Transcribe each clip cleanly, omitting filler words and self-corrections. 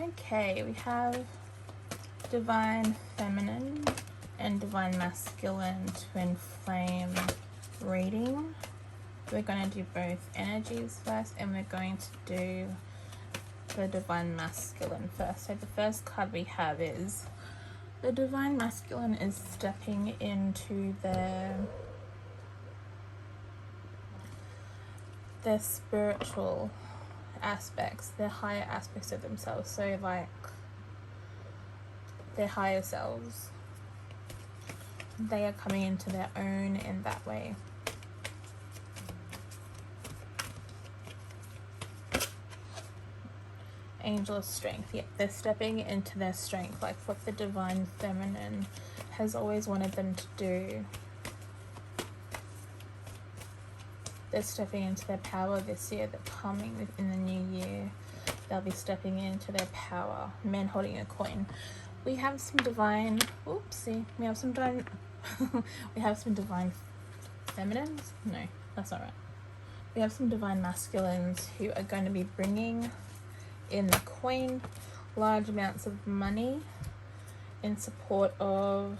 Okay, we have divine feminine and divine masculine twin flame reading. We're going to do both energies first, and we're going to do the divine masculine first. So the first card we have is the divine masculine is stepping into their spiritual aspects, their higher aspects of themselves. So like their higher selves, they are coming into their own in that way. Angel of strength. Yeah, they're stepping into their strength, like what the divine feminine has always wanted them to do. They're stepping into their power this year. They're coming in the new year. They'll be stepping into their power. Men holding a coin. We have some divine, oopsie, we have some divine, we have some divine feminines. No, that's not right. We have some divine masculines who are going to be bringing in the coin, large amounts of money in support of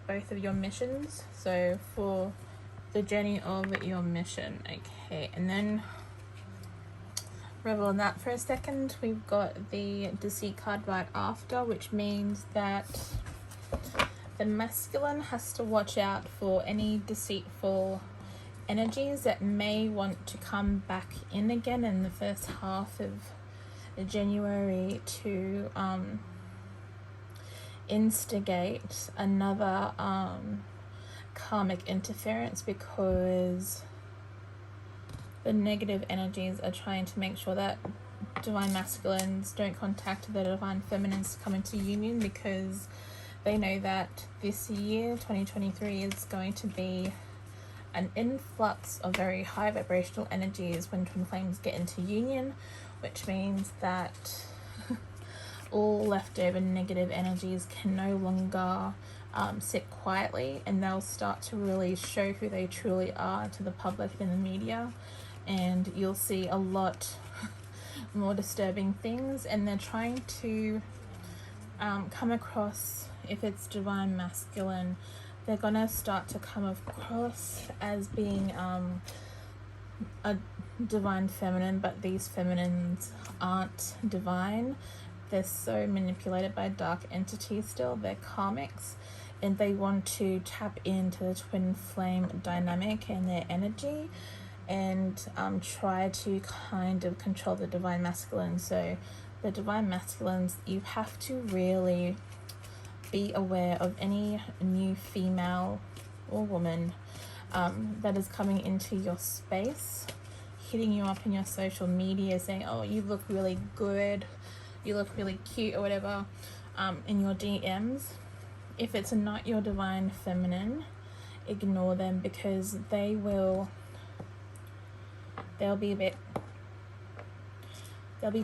both of your missions. So for the journey of your mission. Okay, and then revel in that for a second. We've got the deceit card right after, which means that the masculine has to watch out for any deceitful energies that may want to come back in again in the first half of January to instigate another karmic interference, because the negative energies are trying to make sure that divine masculines don't contact the divine feminines to come into union, because they know that this year 2023 is going to be an influx of very high vibrational energies when twin flames get into union, which means that all leftover negative energies can no longer sit quietly, and they'll start to really show who they truly are to the public and the media, and you'll see a lot more disturbing things. And they're trying to come across, if it's divine masculine, they're gonna start to come across as being a divine feminine, but these feminines aren't divine. They're so manipulated by dark entities still. They're karmics, and they want to tap into the twin flame dynamic and their energy, and try to kind of control the divine masculine. So the divine masculines, you have to really be aware of any new female or woman that is coming into your space, hitting you up in your social media saying, oh, you look really good, you look really cute, or whatever, in your DMs. If it's not your divine feminine, ignore them, because they'll be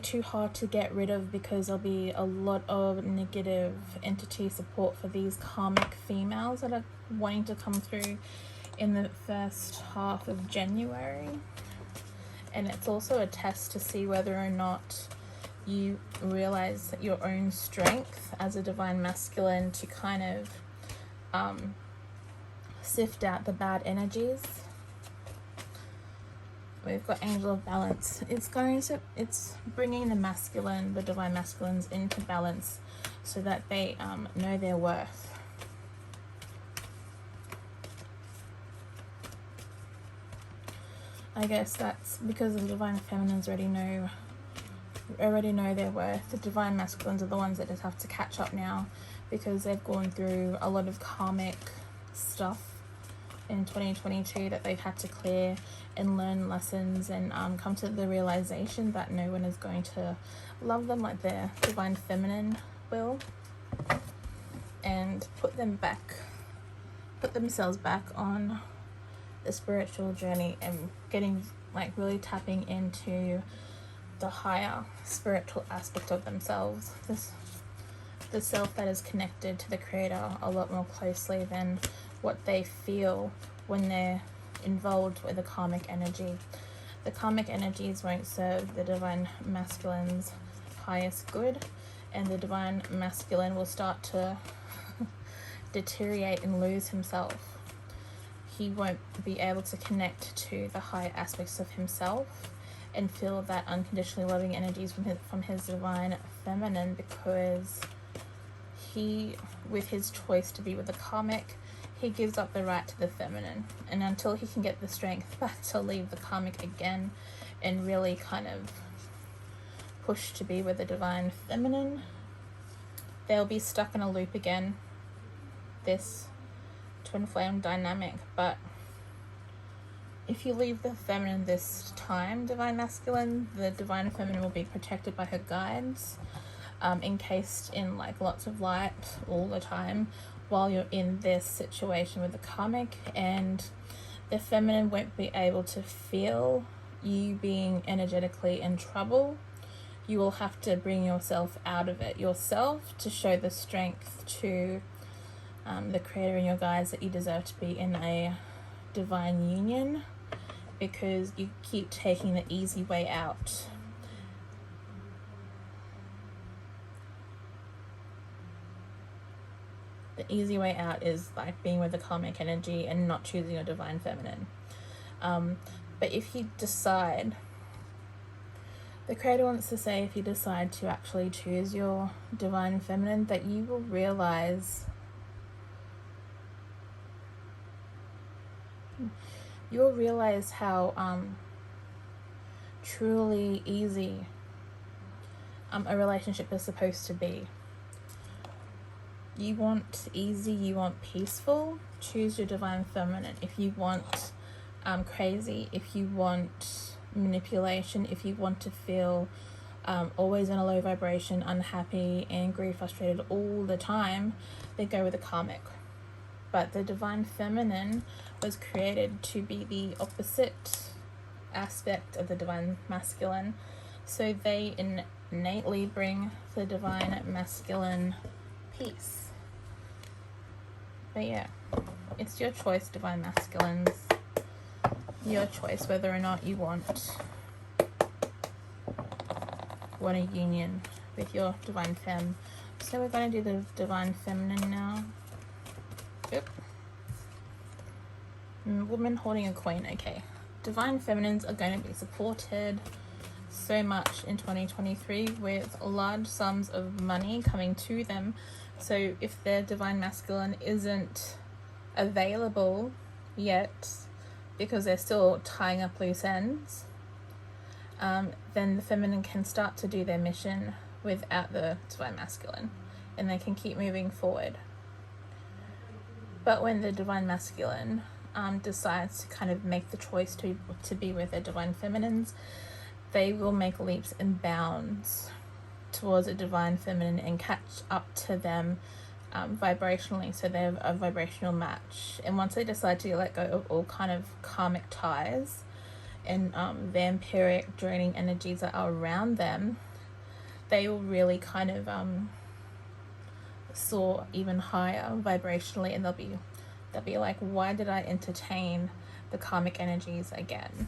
too hard to get rid of, because there'll be a lot of negative entity support for these karmic females that are wanting to come through in the first half of January. And it's also a test to see whether or not you realize your own strength as a divine masculine, to kind of sift out the bad energies. We've got Angel of Balance. It's bringing the divine masculines into balance, so that they know their worth. I guess that's because the divine feminines already know their worth. The divine masculines are the ones that just have to catch up now, because they've gone through a lot of karmic stuff in 2022 that they've had to clear and learn lessons, and come to the realization that no one is going to love them like their divine feminine will, and put themselves back on the spiritual journey, and getting really tapping into the higher spiritual aspect of themselves, the self that is connected to the creator a lot more closely than what they feel when they're involved with a karmic energy. The karmic energies won't serve the divine masculine's highest good, and the divine masculine will start to deteriorate and lose himself. He won't be able to connect to the higher aspects of himself and feel that unconditionally loving energies from his divine feminine, because he, with his choice to be with the karmic, he gives up the right to the feminine. And until he can get the strength back to leave the karmic again and really kind of push to be with the divine feminine, they'll be stuck in a loop again, this twin flame dynamic. But if you leave the feminine this time, divine masculine, the divine feminine will be protected by her guides, encased in like lots of light all the time while you're in this situation with the karmic, and the feminine won't be able to feel you being energetically in trouble. You will have to bring yourself out of it yourself to show the strength to the creator and your guides that you deserve to be in a divine union, because you keep taking the easy way out. The easy way out is like being with the karmic energy and not choosing your divine feminine. But if you decide, the creator wants to say, if you decide to actually choose your divine feminine, that you will realize how truly easy a relationship is supposed to be. You want easy, you want peaceful, choose your divine feminine. If you want crazy, if you want manipulation, if you want to feel always in a low vibration, unhappy, angry, frustrated all the time, then go with the karmic. But the divine feminine was created to be the opposite aspect of the divine masculine, so they innately bring the divine masculine peace. But yeah, it's your choice, divine masculines. Your choice whether or not you want a union with your divine femme. So we're going to do the divine feminine now. Yep. Woman holding a coin. Okay. Divine feminines are going to be supported so much in 2023 with large sums of money coming to them. So if their divine masculine isn't available yet because they're still tying up loose ends, then the feminine can start to do their mission without the divine masculine, and they can keep moving forward. But when the divine masculine decides to kind of make the choice to be with their divine feminines, they will make leaps and bounds towards a divine feminine and catch up to them vibrationally, so they have a vibrational match. And once they decide to let go of all kind of karmic ties and vampiric draining energies that are around them, they will really kind of soar even higher vibrationally, and they'll be like, why did I entertain the karmic energies again?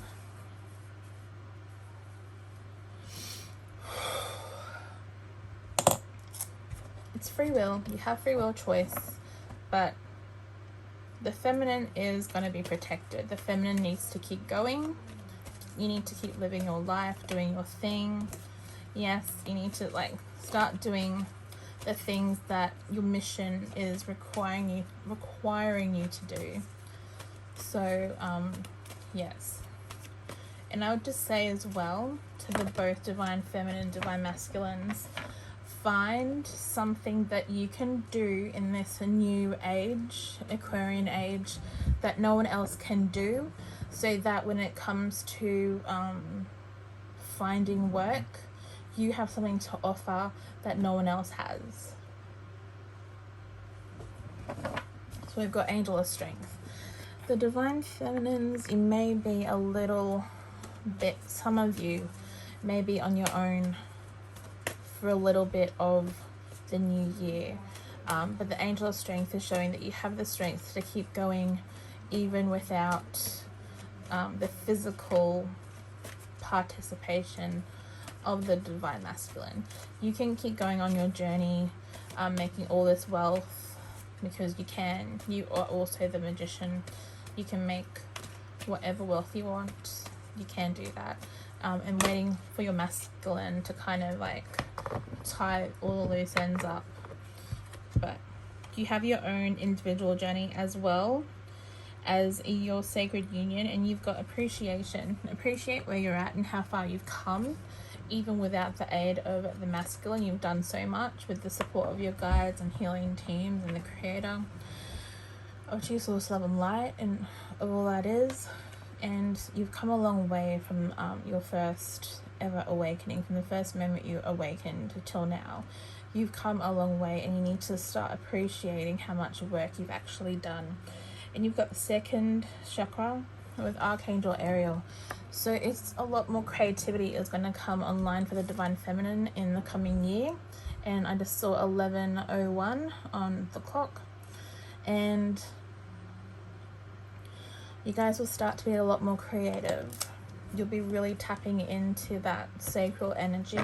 It's free will. You have free will choice, but the feminine is going to be protected. The feminine needs to keep going. You need to keep living your life, doing your thing. Yes, you need to like start doing the things that your mission is requiring you to do. So yes, and I would just say as well to the both divine feminine and divine masculines, find something that you can do in this new age, Aquarian age, that no one else can do, so that when it comes to finding work, you have something to offer that no one else has. So we've got Angel of Strength. The divine feminines, you may be a little bit, some of you may be on your own for a little bit of the new year, but the Angel of Strength is showing that you have the strength to keep going even without the physical participation of the divine masculine. You can keep going on your journey, making all this wealth, because you can. You are also the magician. You can make whatever wealth you want. You can do that. And waiting for your masculine to kind of like tie all the loose ends up. But you have your own individual journey as well as your sacred union, and you've got appreciation. Appreciate where you're at and how far you've come, even without the aid of the masculine. You've done so much with the support of your guides and healing teams and the creator of true source, love and light, and of all that is. And you've come a long way from your first ever awakening, from the first moment you awakened till now. You've come a long way, and you need to start appreciating how much work you've actually done. And you've got the second chakra with Archangel Ariel. So it's a lot more creativity is going to come online for the divine feminine in the coming year. And I just saw 11:01 on the clock. And you guys will start to be a lot more creative. You'll be really tapping into that sacral energy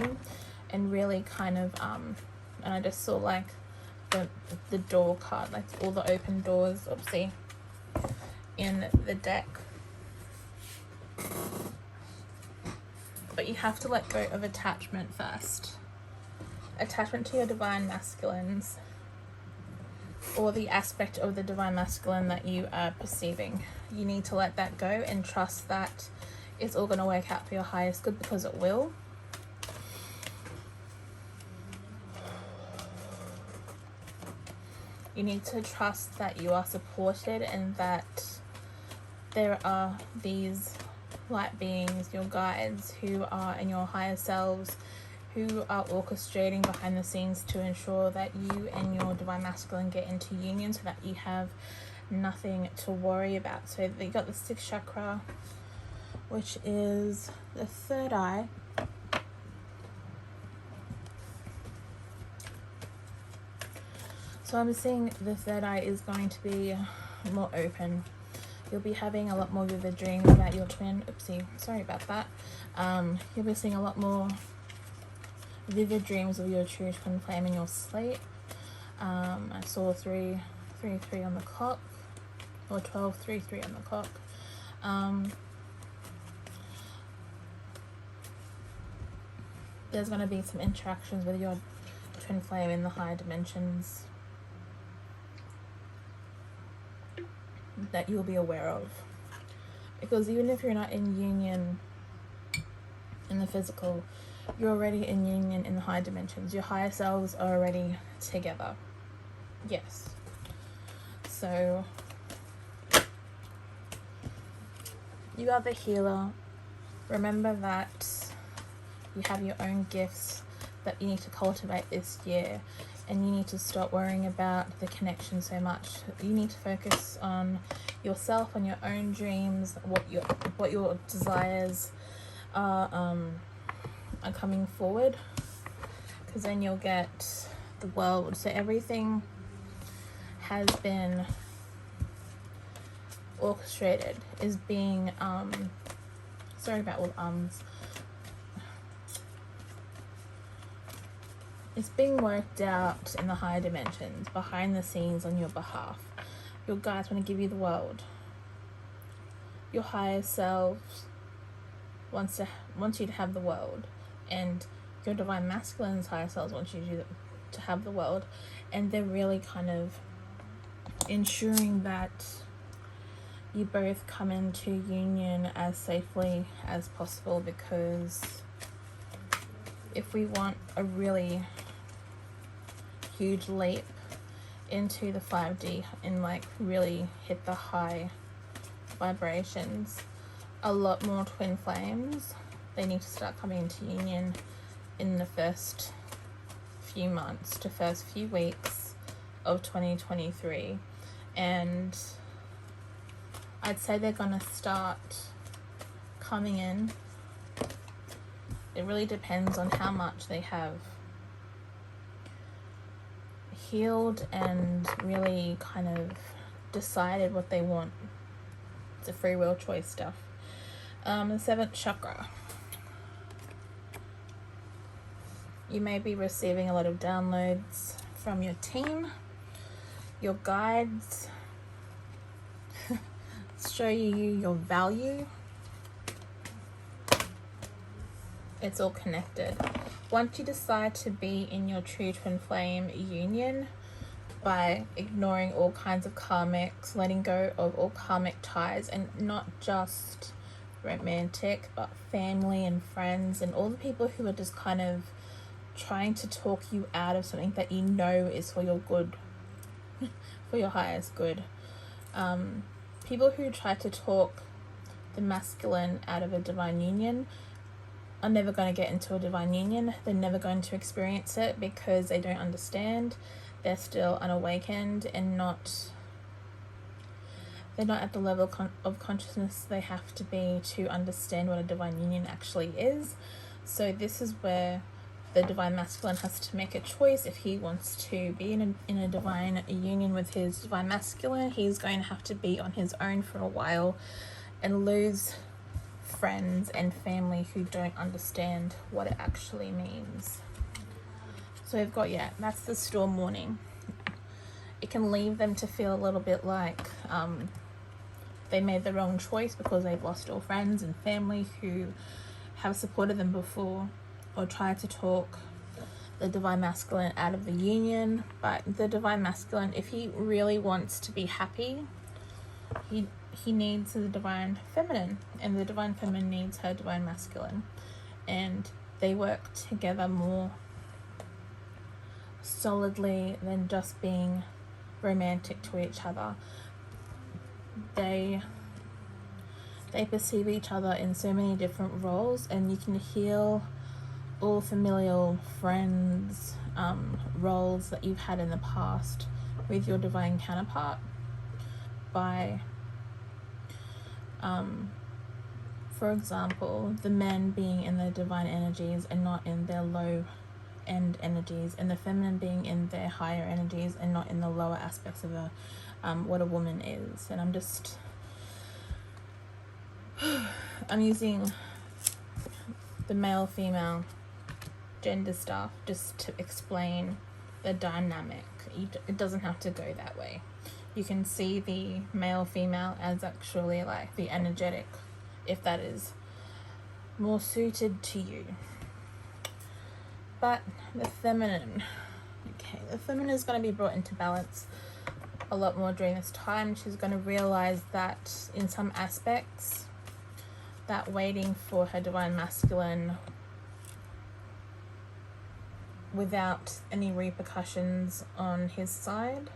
and really kind of and I just saw like the door card, like all the open doors, oopsie, in the deck. But you have to let go of attachment first. Attachment to your divine masculines, or the aspect of the divine masculine that you are perceiving. You need to let that go and trust that it's all going to work out for your highest good, because it will. You need to trust that you are supported and that there are these light beings, your guides, who are in your higher selves, who are orchestrating behind the scenes to ensure that you and your divine masculine get into union, so that you have nothing to worry about. So you got the sixth chakra, which is the third eye. So I'm seeing the third eye is going to be more open. You'll be having a lot more vivid dreams about your twin. Oopsie, sorry about that. You'll be seeing a lot more vivid dreams of your true twin flame in your sleep. I saw 3:33 on the clock, or 12:33 on the clock. There's going to be some interactions with your twin flame in the higher dimensions that you'll be aware of. Because even if you're not in union in the physical, you're already in union in the higher dimensions. Your higher selves are already together. Yes. So you are the healer. Remember that you have your own gifts that you need to cultivate this year, and you need to stop worrying about the connection so much. You need to focus on yourself, on your own dreams, what your desires are coming forward, because then you'll get the world. So everything has been orchestrated, is being sorry about all the it's being worked out in the higher dimensions, behind the scenes, on your behalf. Your guides want to give you the world. Your higher selves wants you to have the world, and your divine masculine's higher selves want you to have the world, and they're really kind of ensuring that you both come into union as safely as possible. Because if we want a really huge leap into the 5D and like really hit the high vibrations, a lot more twin flames, they need to start coming into union in the first few months to first few weeks of 2023. And I'd say they're gonna start coming in. It really depends on how much they have healed and really kind of decided what they want. It's a free will choice stuff. The seventh chakra, You may be receiving a lot of downloads from your team, your guides, show you your value. It's all connected. Once you decide to be in your true twin flame union by ignoring all kinds of karmics, letting go of all karmic ties, and not just romantic, but family and friends and all the people who are just kind of trying to talk you out of something that you know is for your good, for your highest good. People who try to talk the masculine out of a divine union are never going to get into a divine union. They're never going to experience it because they don't understand. They're still unawakened and they're not at the level of consciousness they have to be to understand what a divine union actually is. So this is where the divine masculine has to make a choice. If he wants to be in a divine union with his divine masculine, he's going to have to be on his own for a while and lose friends and family who don't understand what it actually means. So we've got, that's the storm warning. It can leave them to feel a little bit like they made the wrong choice because they've lost all friends and family who have supported them before, or tried to talk the divine masculine out of the union. But the divine masculine, if he really wants to be happy, he needs the divine feminine, and the divine feminine needs her divine masculine, and they work together more solidly than just being romantic to each other. They perceive each other in so many different roles, and you can heal all familial friends roles that you've had in the past with your divine counterpart by for example, the men being in their divine energies and not in their low end energies, and the feminine being in their higher energies and not in the lower aspects of what a woman is. And I'm using the male female gender stuff just to explain the dynamic. It doesn't have to go that way. You can see the male female as actually like the energetic, if that is more suited to you. But the feminine, the feminine is going to be brought into balance a lot more during this time. She's going to realize that in some aspects, that waiting for her divine masculine without any repercussions on his side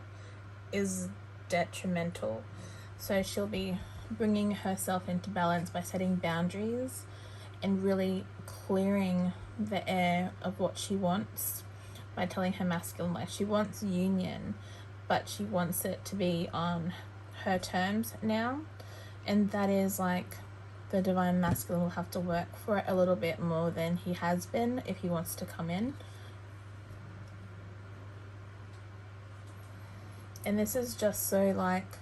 is detrimental. So she'll be bringing herself into balance by setting boundaries and really clearing the air of what she wants by telling her masculine, like, she wants union, but she wants it to be on her terms now. And that is like the divine masculine will have to work for it a little bit more than he has been if he wants to come in. And this is just so like,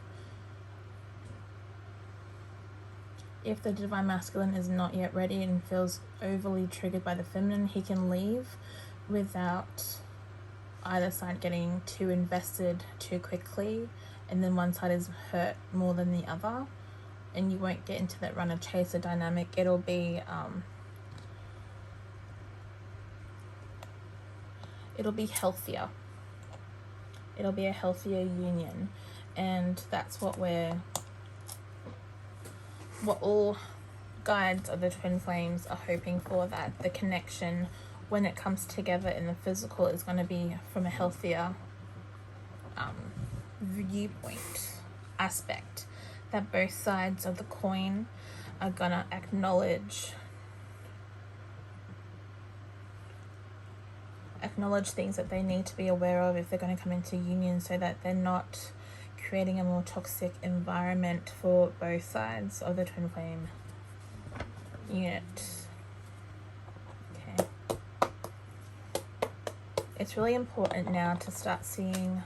if the divine masculine is not yet ready and feels overly triggered by the feminine, he can leave without either side getting too invested too quickly, and then one side is hurt more than the other, and you won't get into that runner chaser dynamic. It'll be healthier. It'll be a healthier union, and that's what all guides of the twin flames are hoping for, that the connection when it comes together in the physical is going to be from a healthier viewpoint aspect, that both sides of the coin are going to acknowledge things that they need to be aware of if they're going to come into union, so that they're not creating a more toxic environment for both sides of the twin flame unit. Okay. It's really important now to start seeing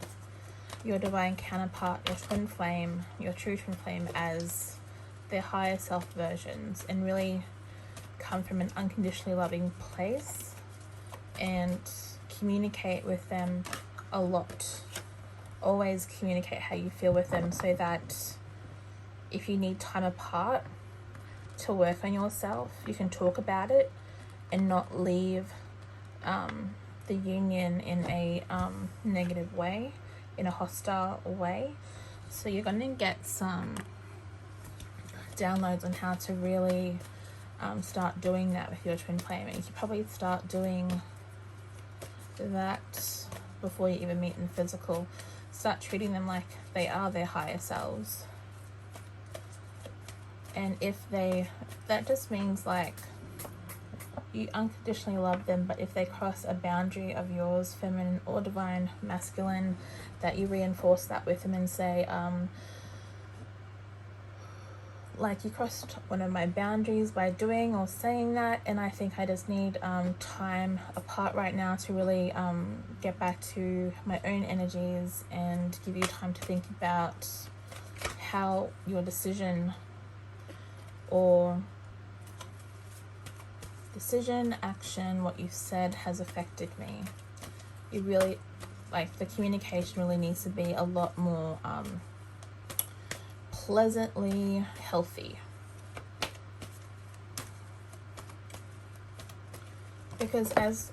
your divine counterpart, your twin flame, your true twin flame, as their higher self versions, and really come from an unconditionally loving place and communicate with them a lot. Always communicate how you feel with them, so that if you need time apart to work on yourself, you can talk about it and not leave the union in a negative way, in a hostile way. So you're going to get some downloads on how to really start doing that with your twin flame. And you can probably start doing that before you even meet in physical. Start treating them like they are their higher selves. And that just means like you unconditionally love them, but if they cross a boundary of yours, feminine or divine masculine, that you reinforce that with them and say, like, you crossed one of my boundaries by doing or saying that, and I think I just need time apart right now to really get back to my own energies and give you time to think about how your decision, action, what you've said has affected me. You really, like, the communication really needs to be a lot more pleasantly healthy. Because as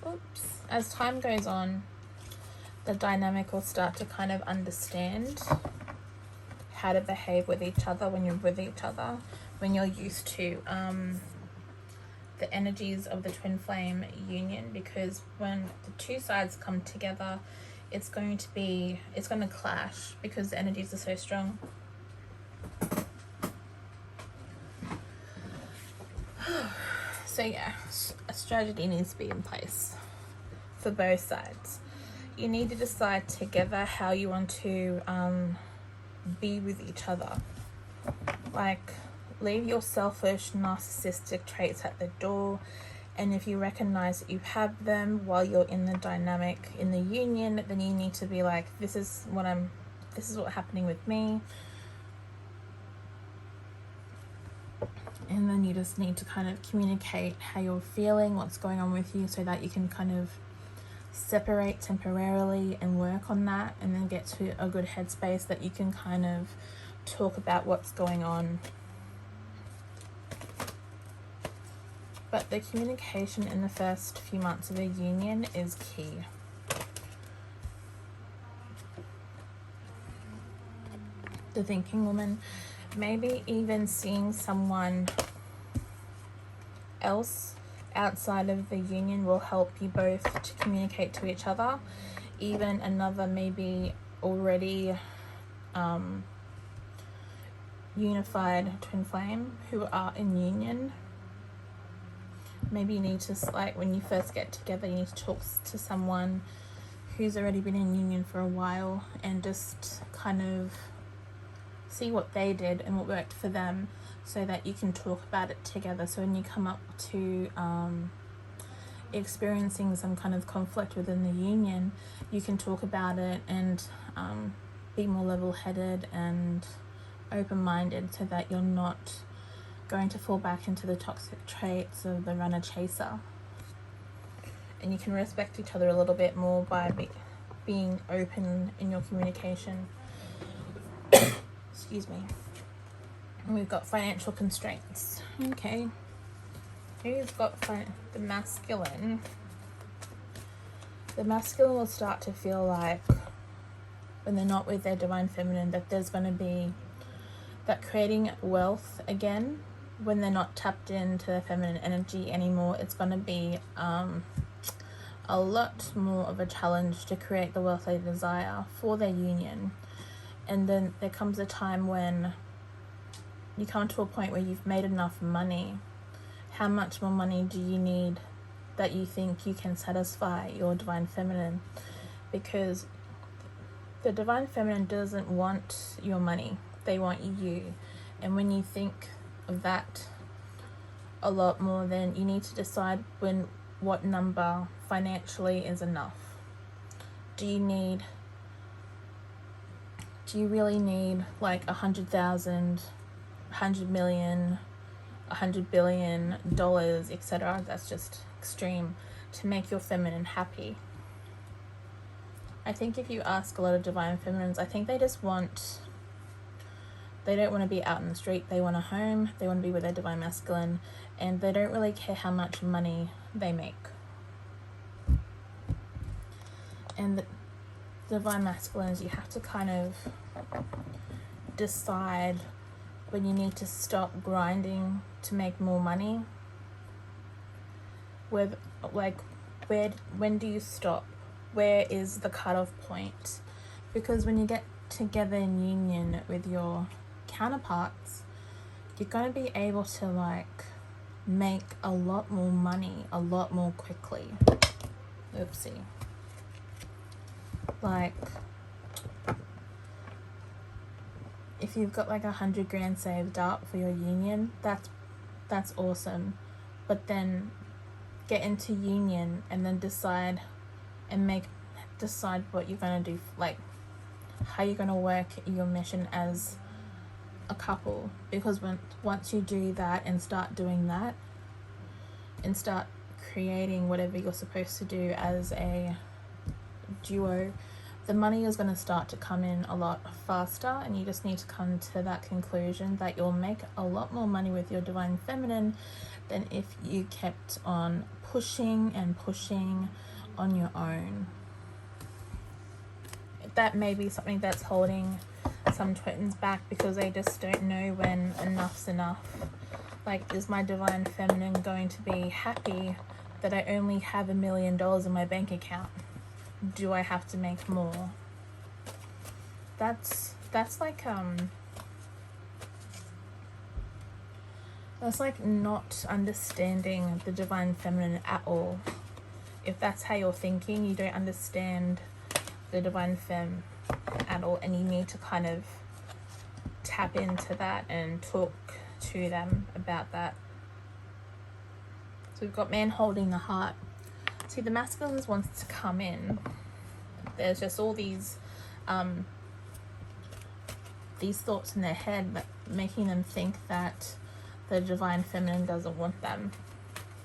time goes on, the dynamic will start to kind of understand how to behave with each other when you're with each other, when you're used to the energies of the twin flame union. Because when the two sides come together, it's going to clash because the energies are so strong. So yeah, a strategy needs to be in place for both sides. You need to decide together how you want to be with each other. Like, leave your selfish, narcissistic traits at the door, and if you recognize that you have them while you're in the dynamic, in the union, then you need to be like, this is what's happening with me. And then you just need to kind of communicate how you're feeling, what's going on with you, so that you can kind of separate temporarily and work on that, and then get to a good headspace that you can kind of talk about what's going on. But the communication in the first few months of a union is key. The thinking woman, maybe even seeing someone else outside of the union will help you both to communicate to each other. Even another maybe already unified twin flame who are in union. Maybe you need to, like, when you first get together, you need to talk to someone who's already been in union for a while and just kind of see what they did and what worked for them, so that you can talk about it together. So when you come up to experiencing some kind of conflict within the union, you can talk about it and be more level-headed and open-minded, so that you're not going to fall back into the toxic traits of the runner-chaser. And you can respect each other a little bit more by being open in your communication. Excuse me. And we've got financial constraints. Okay. Who's got the masculine? The masculine will start to feel like, when they're not with their divine feminine, that there's going to be that creating wealth again. When they're not tapped into their feminine energy anymore, it's going to be a lot more of a challenge to create the wealth they desire for their union. And then there comes a time when you come to a point where you've made enough money. How much more money do you need that you think you can satisfy your divine feminine? Because the divine feminine doesn't want your money, they want you. And when you think of that a lot more, then you need to decide what number financially is enough. Do you really need like 100,000, 100 million, $100 billion, etc.? That's just extreme to to make your feminine happy. I think if you ask a lot of divine feminines, I think they don't want to be out in the street. They want a home, they want to be with their divine masculine, and they don't really care how much money they make. And the divine masculines, you have to kind of decide when you need to stop grinding to make more money. When do you stop? Where is the cutoff point? Because when you get together in union with your counterparts, you're going to be able to like make a lot more money a lot more quickly. Oopsie. Like, if you've got like 100 grand saved up for your union, that's awesome. But then get into union and then decide what you're going to do, like how you're going to work your mission as a couple. Because once you do that and start doing that and start creating whatever you're supposed to do as a duo, the money is going to start to come in a lot faster, and you just need to come to that conclusion that you'll make a lot more money with your divine feminine than if you kept on pushing and pushing on your own. That may be something that's holding some twins back, because they just don't know when enough's enough. Like, is my divine feminine going to be happy that I only have $1 million in my bank account? Do I have to make more? That's like not understanding the divine feminine at all. If that's how you're thinking, you don't understand the divine femme at all, and you need to kind of tap into that and talk to them about that. So we've got man holding the heart. See, the masculines wants to come in. There's just all these thoughts in their head that making them think that the divine feminine doesn't want them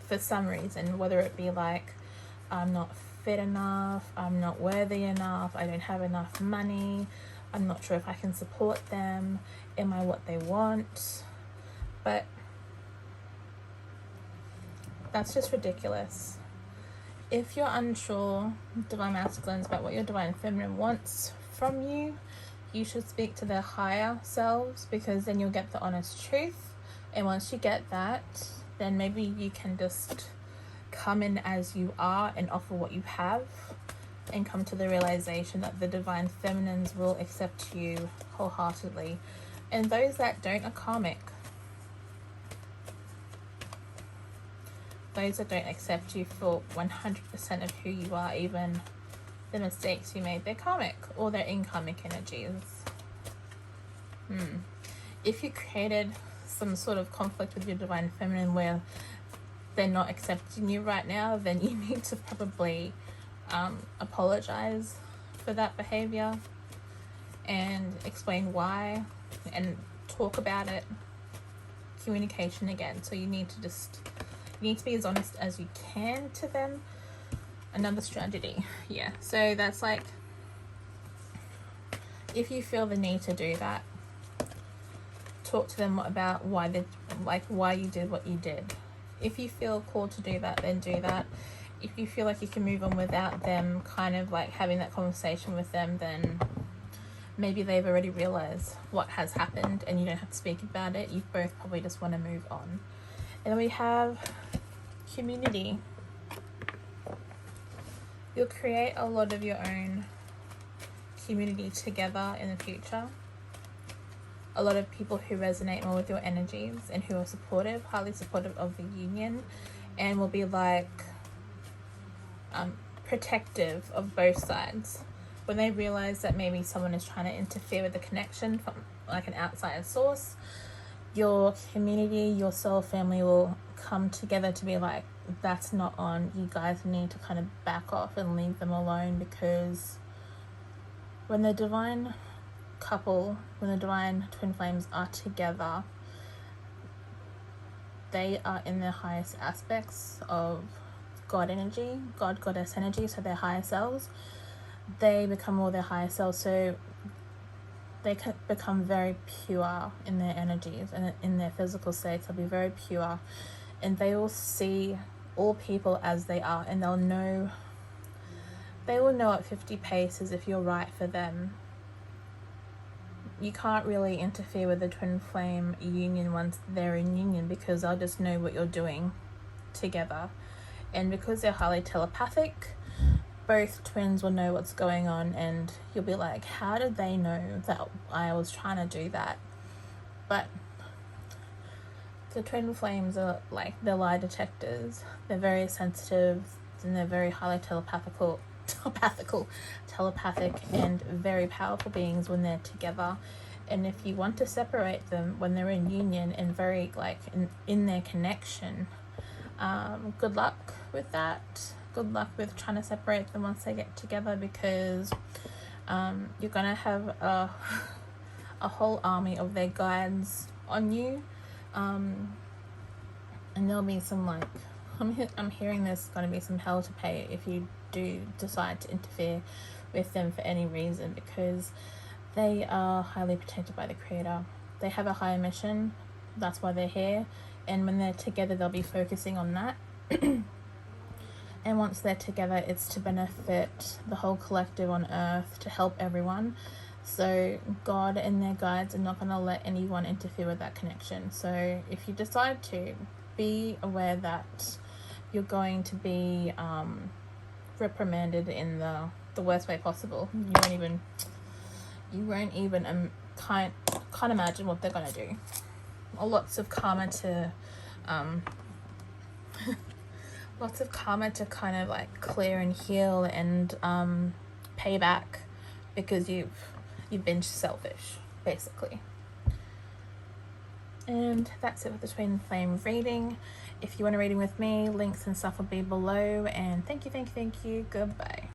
for some reason, whether it be like, I'm not fit enough, I'm not worthy enough, I don't have enough money, I'm not sure if I can support them, am I what they want? But that's just ridiculous. If you're unsure, divine masculines, about what your divine feminine wants from you, you should speak to their higher selves, because then you'll get the honest truth. And once you get that, then maybe you can just come in as you are and offer what you have, and come to the realization that the divine feminines will accept you wholeheartedly. And those that don't are karmic. Those that don't accept you for 100% of who you are, even the mistakes you made, they're karmic, or they're in karmic energies. If you created some sort of conflict with your divine feminine where they're not accepting you right now, then you need to probably apologize for that behavior and explain why, and talk about it. Communication again. So you need to be as honest as you can to them. Another strategy. Yeah. So that's like, if you feel the need to do that, talk to them about why you did what you did. If you feel called to do that, then do that. If you feel like you can move on without them kind of like having that conversation with them, then maybe they've already realized what has happened and you don't have to speak about it. You both probably just want to move on. And then we have community. You'll create a lot of your own community together in the future. A lot of people who resonate more with your energies and who are supportive, highly supportive of the union, and will be like protective of both sides. When they realize that maybe someone is trying to interfere with the connection from like an outside source, your community, your soul family will come together to be like, that's not on. You guys need to kind of back off and leave them alone, because when the divine couple, when the divine twin flames are together, they are in their highest aspects of God energy, God goddess energy, so their higher selves, they become all their higher selves. So they can become very pure in their energies and in their physical states. They'll be very pure, and they will see all people as they are, and they will know at 50 paces if you're right for them. You can't really interfere with the twin flame union once they're in union, because they'll just know what you're doing together. And because they're highly telepathic, both twins will know what's going on, and you'll be like, how did they know that I was trying to do that? But the twin flames are like, they're lie detectors. They're very sensitive, and they're very highly telepathic and very powerful beings when they're together. And if you want to separate them when they're in union and very like in their connection, good luck with that. Good luck with trying to separate them once they get together, because you're gonna have a whole army of their guides on you, and there'll be some like, I'm hearing there's going to be some hell to pay if you do decide to interfere with them for any reason, because they are highly protected by the Creator. They have a higher mission, that's why they're here, and when they're together they'll be focusing on that. And once they're together, it's to benefit the whole collective on earth, to help everyone. So God and their guides are not going to let anyone interfere with that connection. So if you decide to, be aware that you're going to be reprimanded in the worst way possible. You won't even can't imagine what they're going to do. Lots of karma to kind of like clear and heal and pay back, because you've been selfish, basically. And that's it with the twin flame reading. If you want a reading with me, links and stuff will be below. And thank you. Goodbye.